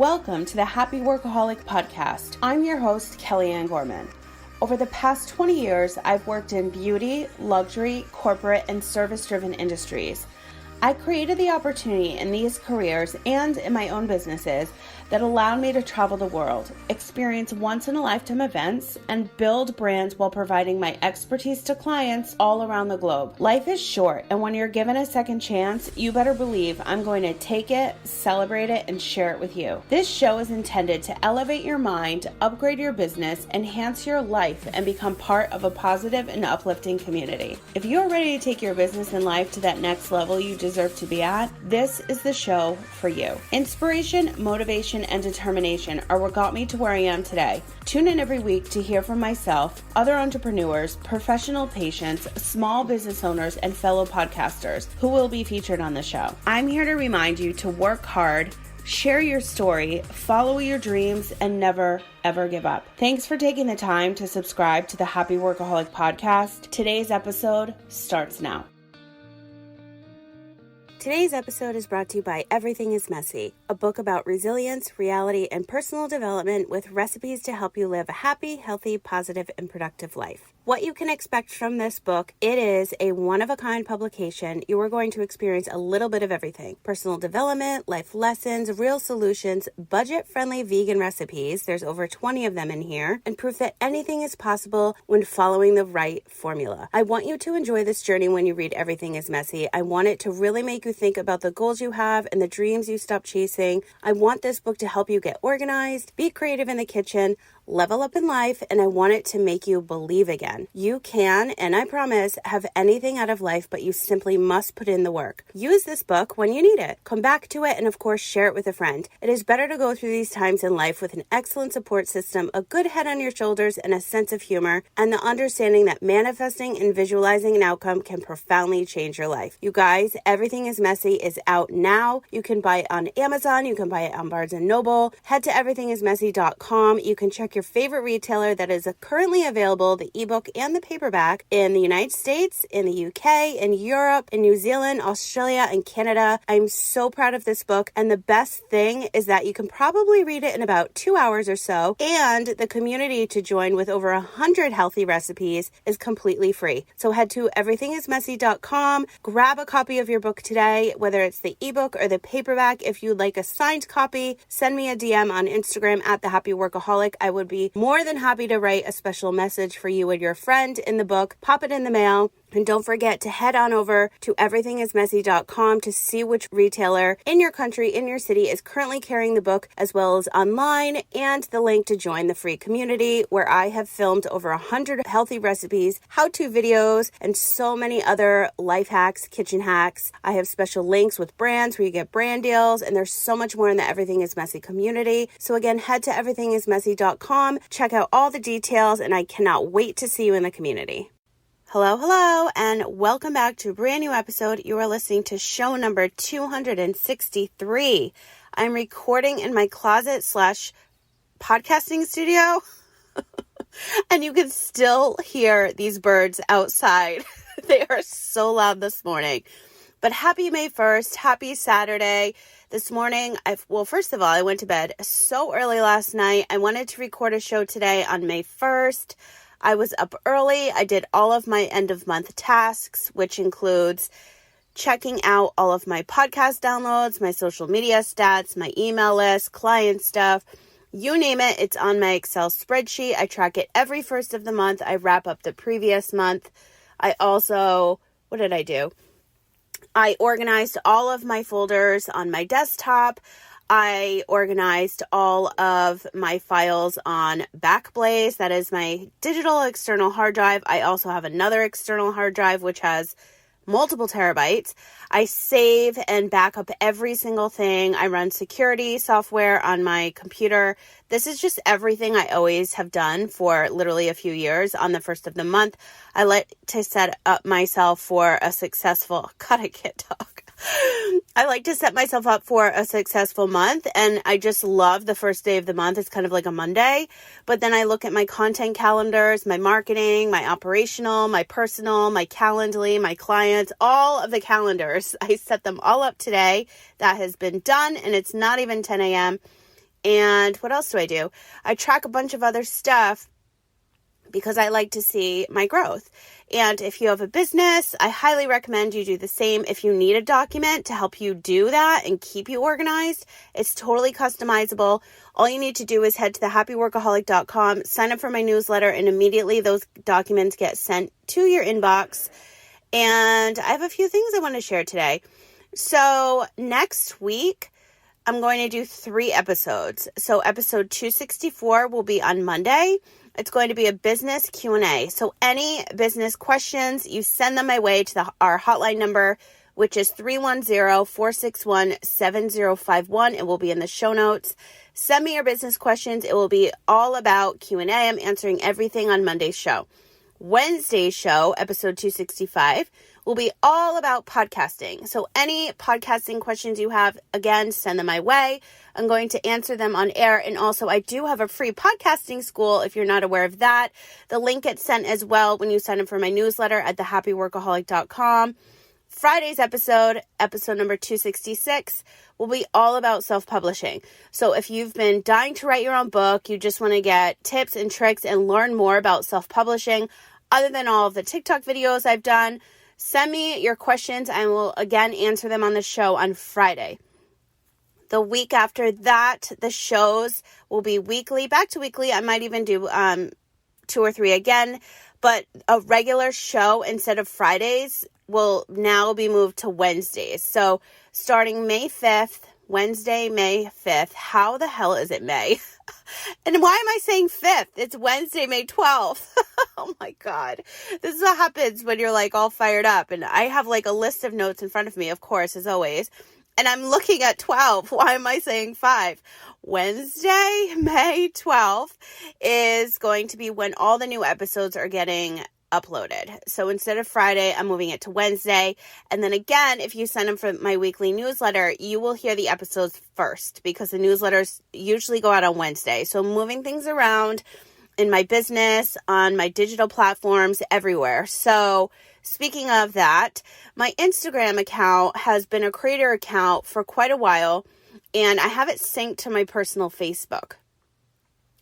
Welcome to the Happy Workaholic Podcast. I'm your host, Kellyanne Gorman. Over the past 20 years, I've worked in beauty, luxury, corporate, and service-driven industries. I created the opportunity in these careers and in my own businesses that allowed me to travel the world, experience once-in-a-lifetime events, and build brands while providing my expertise to clients all around the globe. Life is short, and when you're given a second chance, you better believe I'm going to take it, celebrate it, and share it with you. This show is intended to elevate your mind, upgrade your business, enhance your life, and become part of a positive and uplifting community. If you're ready to take your business and life to that next level you deserve to be at, this is the show for you. Inspiration, motivation, and determination are what got me to where I am today. Tune in every week to hear from myself, other entrepreneurs, professional patients, small business owners, and fellow podcasters who will be featured on the show. I'm here to remind you to work hard, share your story, follow your dreams, and never, ever give up. Thanks for taking the time to subscribe to the Happy Workaholic Podcast. Today's episode starts now. Today's episode is brought to you by Everything is Messy, a book about resilience, reality, and personal development with recipes to help you live a happy, healthy, positive, and productive life. What you can expect from this book, it is a one-of-a-kind publication. You are going to experience a little bit of everything. Personal development, life lessons, real solutions, budget-friendly vegan recipes, there's over 20 of them in here, and proof that anything is possible when following the right formula. I want you to enjoy this journey when you read Everything is Messy. I want it to really make you think about the goals you have and the dreams you stop chasing. I want this book to help you get organized, be creative in the kitchen, level up in life, and I want it to make you believe again. You can, and I promise, have anything out of life, but you simply must put in the work. Use this book when you need it. Come back to it and, of course, share it with a friend. It is better to go through these times in life with an excellent support system, a good head on your shoulders, and a sense of humor, and the understanding that manifesting and visualizing an outcome can profoundly change your life. You guys, Everything is Messy is out now. You can buy it on Amazon. You can buy it on Barnes & Noble. Head to everythingismessy.com. You can check your favorite retailer that is currently available, the ebook and the paperback, in the United States, in the UK, in Europe, in New Zealand, Australia, and Canada. I'm so proud of this book, and the best thing is that you can probably read it in about 2 hours or so, and the community to join with over 100 healthy recipes is completely free. So head to everythingismessy.com, grab a copy of your book today, whether it's the ebook or the paperback. If you'd like a signed copy, send me a DM on Instagram at The Happy Workaholic. I would be more than happy to write a special message for you and your friend in the book. Pop it in the mail. And don't forget to head on over to everythingismessy.com to see which retailer in your country, in your city, is currently carrying the book, as well as online, and the link to join the free community where I have filmed over 100 healthy recipes, how-to videos, and so many other life hacks, kitchen hacks. I have special links with brands where you get brand deals, and there's so much more in the Everything is Messy community. So again, head to everythingismessy.com, check out all the details, and I cannot wait to see you in the community. Hello, and welcome back to a brand new episode. You are listening to show number 263. I'm recording in my closet / podcasting studio, and you can still hear these birds outside. They are so loud this morning. But happy May 1st, happy Saturday. This morning, first of all, I went to bed so early last night. I wanted to record a show today on May 1st. I was up early. I did all of my end of month tasks, which includes checking out all of my podcast downloads, my social media stats, my email list, client stuff, you name it. It's on my Excel spreadsheet. I track it every first of the month. I wrap up the previous month. I also, what did I do? I organized all of my folders on my desktop. I organized all of my files on Backblaze. That is my digital external hard drive. I also have another external hard drive, which has multiple terabytes. I save and back up every single thing. I run security software on my computer. This is just everything I always have done for literally a few years. On the first of the month, I like to set up myself for a successful, God, I can't talk. I like to set myself up for a successful month, and I just love the first day of the month. It's kind of like a Monday, but then I look at my content calendars, my marketing, my operational, my personal, my Calendly, my clients, all of the calendars. I set them all up today. That has been done, and it's not even 10 a.m., And what else do? I track a bunch of other stuff because I like to see my growth. And if you have a business, I highly recommend you do the same. If you need a document to help you do that and keep you organized, it's totally customizable. All you need to do is head to thehappyworkaholic.com, sign up for my newsletter, and immediately those documents get sent to your inbox. And I have a few things I want to share today. So next week, I'm going to do 3 episodes. So episode 264 will be on Monday. It's going to be a business Q&A. So any business questions, you send them my way to our hotline number, which is 310-461-7051. It will be in the show notes. Send me your business questions. It will be all about Q&A. I'm answering everything on Monday's show. Wednesday's show, episode 265, will be all about podcasting. So any podcasting questions you have, again, send them my way. I'm going to answer them on air. And also, I do have a free podcasting school if you're not aware of that. The link gets sent as well when you sign up for my newsletter at thehappyworkaholic.com. Friday's episode number 266, will be all about self-publishing. So if you've been dying to write your own book, you just want to get tips and tricks and learn more about self-publishing, other than all of the TikTok videos I've done, send me your questions. I will again answer them on the show on Friday. The week after that, the shows will be weekly, back to weekly. I might even do 2 or 3 again, but a regular show instead of Fridays will now be moved to Wednesdays. So starting May 5th, Wednesday, May 5th. How the hell is it May? And why am I saying 5th? It's Wednesday, May 12th. Oh my God. This is what happens when you're like all fired up. And I have like a list of notes in front of me, of course, as always. And I'm looking at 12. Why am I saying 5? Wednesday, May 12th is going to be when all the new episodes are getting uploaded. So instead of Friday, I'm moving it to Wednesday. And then again, if you sign up for my weekly newsletter, you will hear the episodes first because the newsletters usually go out on Wednesday. So I'm moving things around in my business, on my digital platforms, everywhere. So speaking of that, my Instagram account has been a creator account for quite a while, and I have it synced to my personal Facebook.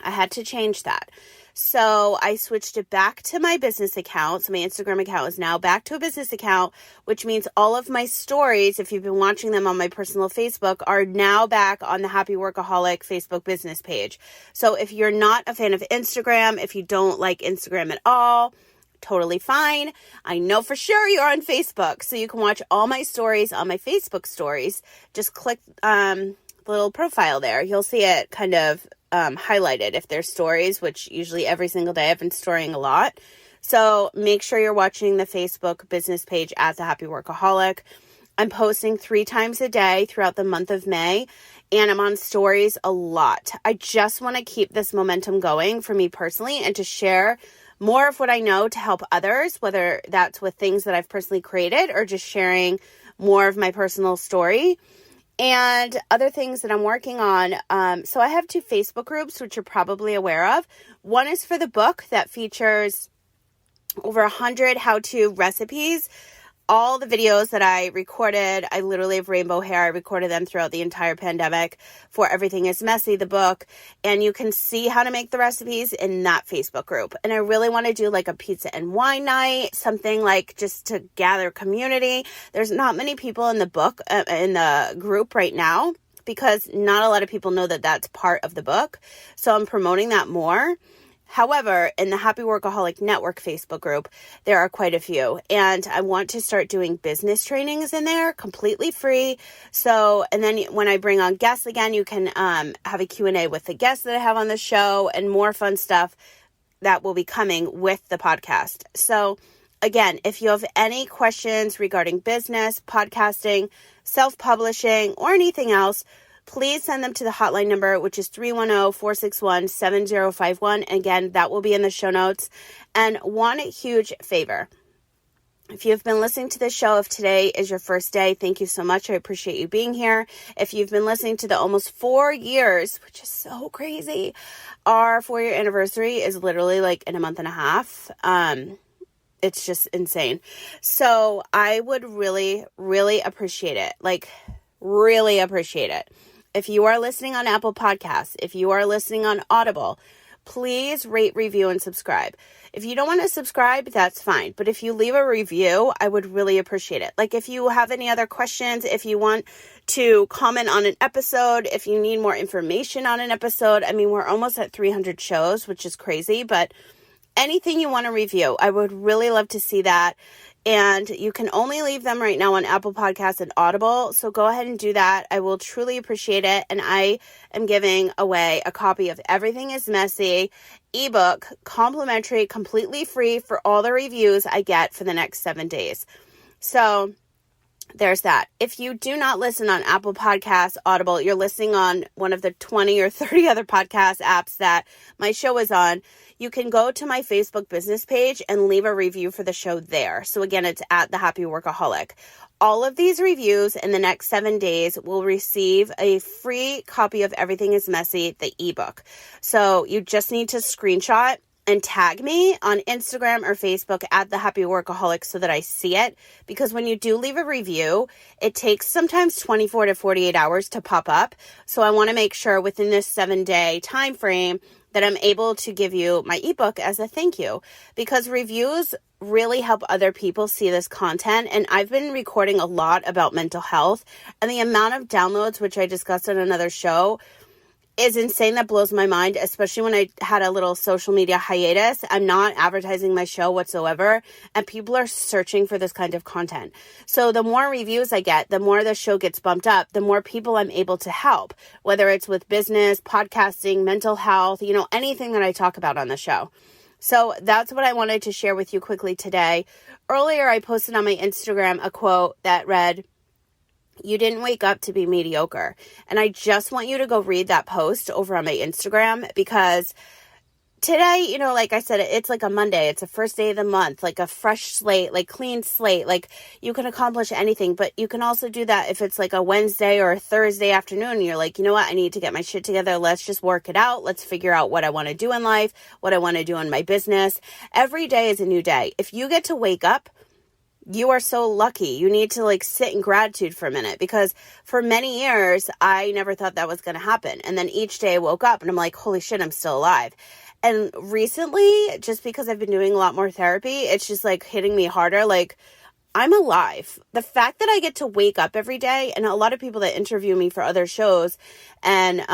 I had to change that. So I switched it back to my business account. So my Instagram account is now back to a business account, which means all of my stories, if you've been watching them on my personal Facebook, are now back on the Happy Workaholic Facebook business page. So if you're not a fan of Instagram, if you don't like Instagram at all, totally fine. I know for sure you're on Facebook. So you can watch all my stories on my Facebook stories. Just click the little profile there. You'll see it kind of highlighted if there's stories, which usually every single day I've been storing a lot. So make sure you're watching the Facebook business page at The Happy Workaholic. I'm posting 3 times a day throughout the month of May, and I'm on stories a lot. I just want to keep this momentum going for me personally and to share more of what I know to help others, whether that's with things that I've personally created or just sharing more of my personal story. And other things that I'm working on. So I have 2 Facebook groups, which you're probably aware of. One is for the book that features over 100 how-to recipes. All the videos that I recorded, I literally have rainbow hair. I recorded them throughout the entire pandemic for Everything is Messy, the book. And you can see how to make the recipes in that Facebook group. And I really want to do like a pizza and wine night, something like just to gather community. There's not many people in the book, in the group right now, because not a lot of people know that that's part of the book. So I'm promoting that more. However, in the Happy Workaholic Network Facebook group, there are quite a few, and I want to start doing business trainings in there completely free. So, and then when I bring on guests again, you can have a Q&A with the guests that I have on the show and more fun stuff that will be coming with the podcast. So again, if you have any questions regarding business, podcasting, self-publishing, or anything else, please send them to the hotline number, which is 310-461-7051. Again, that will be in the show notes. And one huge favor. If you've been listening to this show, if today is your first day, thank you so much. I appreciate you being here. If you've been listening to the almost 4 years, which is so crazy, our 4-year anniversary is literally like in a month and a half. It's just insane. So I would really, really appreciate it. Like, really appreciate it if you are listening on Apple Podcasts, if you are listening on Audible, please rate, review, and subscribe. If you don't want to subscribe, that's fine. But if you leave a review, I would really appreciate it. Like if you have any other questions, if you want to comment on an episode, if you need more information on an episode, I mean, we're almost at 300 shows, which is crazy, but anything you want to review, I would really love to see that. And you can only leave them right now on Apple Podcasts and Audible. So go ahead and do that. I will truly appreciate it. And I am giving away a copy of Everything is Messy ebook, complimentary, completely free for all the reviews I get for the next 7 days. So there's that. If you do not listen on Apple Podcasts, Audible, you're listening on one of the 20 or 30 other podcast apps that my show is on, you can go to my Facebook business page and leave a review for the show there. So again, it's at The Happy Workaholic. All of these reviews in the next 7 days will receive a free copy of Everything is Messy, the ebook. So you just need to screenshot and tag me on Instagram or Facebook at The Happy Workaholic so that I see it. Because when you do leave a review, it takes sometimes 24 to 48 hours to pop up. So I want to make sure within this 7-day time frame that I'm able to give you my ebook as a thank you, because reviews really help other people see this content. And I've been recording a lot about mental health, and the amount of downloads, which I discussed on another show, is insane. That blows my mind, especially when I had a little social media hiatus. I'm not advertising my show whatsoever, and people are searching for this kind of content. So the more reviews I get, the more the show gets bumped up, the more people I'm able to help, whether it's with business, podcasting, mental health, anything that I talk about on the show. So that's what I wanted to share with you quickly today. Earlier, I posted on my Instagram a quote that read, "You didn't wake up to be mediocre." And I just want you to go read that post over on my Instagram, because today, like I said, it's like a Monday. It's the first day of the month, like a fresh slate, like clean slate. Like you can accomplish anything, but you can also do that if it's like a Wednesday or a Thursday afternoon. And you're like, you know what? I need to get my shit together. Let's just work it out. Let's figure out what I want to do in life, what I want to do in my business. Every day is a new day. If you get to wake up, you are so lucky. You need to sit in gratitude for a minute, because for many years, I never thought that was going to happen. And then each day I woke up and I'm like, holy shit, I'm still alive. And recently, just because I've been doing a lot more therapy, it's just hitting me harder. I'm alive. The fact that I get to wake up every day, and a lot of people that interview me for other shows and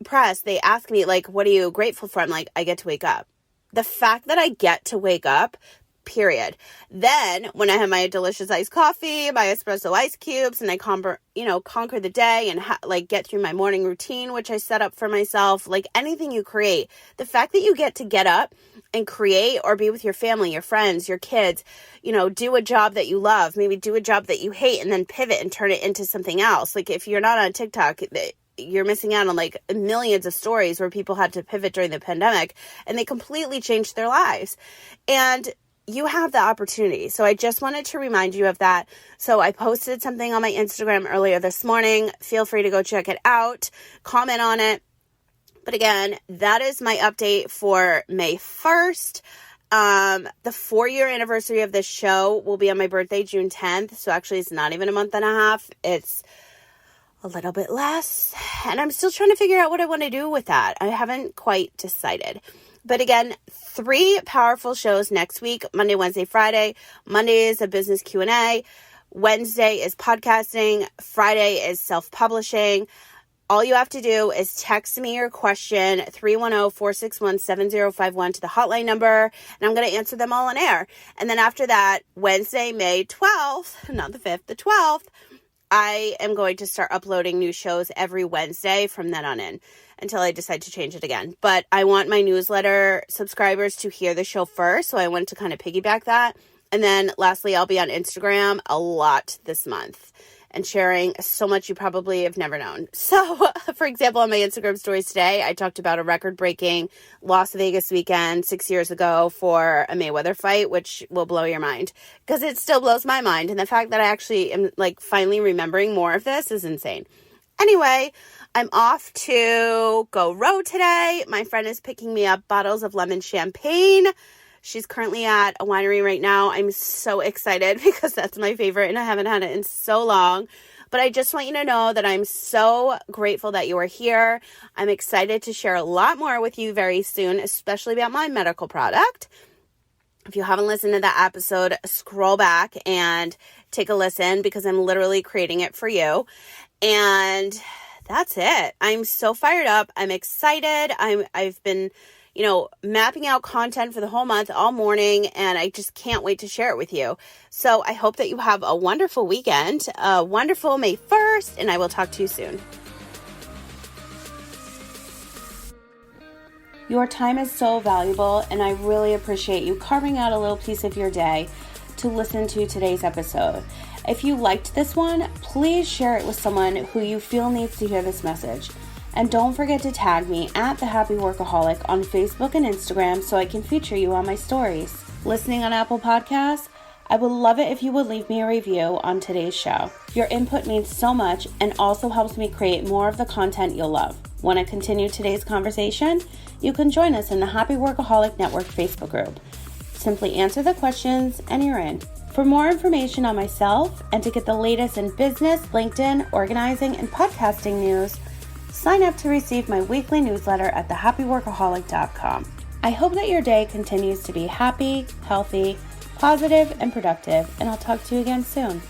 press, they ask me what are you grateful for? I'm like, I get to wake up. The fact that I get to wake up, period. Then when I have my delicious iced coffee, my espresso ice cubes, and I conquer the day and get through my morning routine, which I set up for myself, anything you create, the fact that you get up and create or be with your family, your friends, your kids, do a job that you love, maybe do a job that you hate, and then pivot and turn it into something else. If you're not on TikTok, you're missing out on millions of stories where people had to pivot during the pandemic and they completely changed their lives. And you have the opportunity. So I just wanted to remind you of that. So I posted something on my Instagram earlier this morning. Feel free to go check it out, comment on it. But again, that is my update for May 1st. The 4-year anniversary of this show will be on my birthday, June 10th. So actually it's not even a month and a half. It's a little bit less. And I'm still trying to figure out what I want to do with that. I haven't quite decided. But again, 3 powerful shows next week, Monday, Wednesday, Friday. Monday is a business Q&A. Wednesday is podcasting. Friday is self-publishing. All you have to do is text me your question, 310-461-7051 to the hotline number, and I'm going to answer them all on air. And then after that, Wednesday, May 12th, not the 5th, the 12th, I am going to start uploading new shows every Wednesday from then on in, until I decide to change it again. But I want my newsletter subscribers to hear the show first, so I want to kind of piggyback that. And then lastly, I'll be on Instagram a lot this month and sharing so much you probably have never known. So, for example, on my Instagram stories today, I talked about a record-breaking Las Vegas weekend 6 years ago for a Mayweather fight, which will blow your mind, because it still blows my mind. And the fact that I actually am finally remembering more of this is insane. Anyway, I'm off to go row today. My friend is picking me up bottles of lemon champagne. She's currently at a winery right now. I'm so excited because that's my favorite and I haven't had it in so long. But I just want you to know that I'm so grateful that you are here. I'm excited to share a lot more with you very soon, especially about my medical product. If you haven't listened to that episode, scroll back and take a listen because I'm literally creating it for you. And that's it. I'm so fired up. I'm excited. I've been, mapping out content for the whole month all morning, and I just can't wait to share it with you. So I hope that you have a wonderful weekend, a wonderful May 1st, and I will talk to you soon. Your time is so valuable, and I really appreciate you carving out a little piece of your day to listen to today's episode. If you liked this one, please share it with someone who you feel needs to hear this message. And don't forget to tag me at The Happy Workaholic on Facebook and Instagram so I can feature you on my stories. Listening on Apple Podcasts? I would love it if you would leave me a review on today's show. Your input means so much and also helps me create more of the content you'll love. Want to continue today's conversation? You can join us in the Happy Workaholic Network Facebook group. Simply answer the questions and you're in. For more information on myself and to get the latest in business, LinkedIn, organizing, and podcasting news, sign up to receive my weekly newsletter at thehappyworkaholic.com. I hope that your day continues to be happy, healthy, positive, and productive, and I'll talk to you again soon.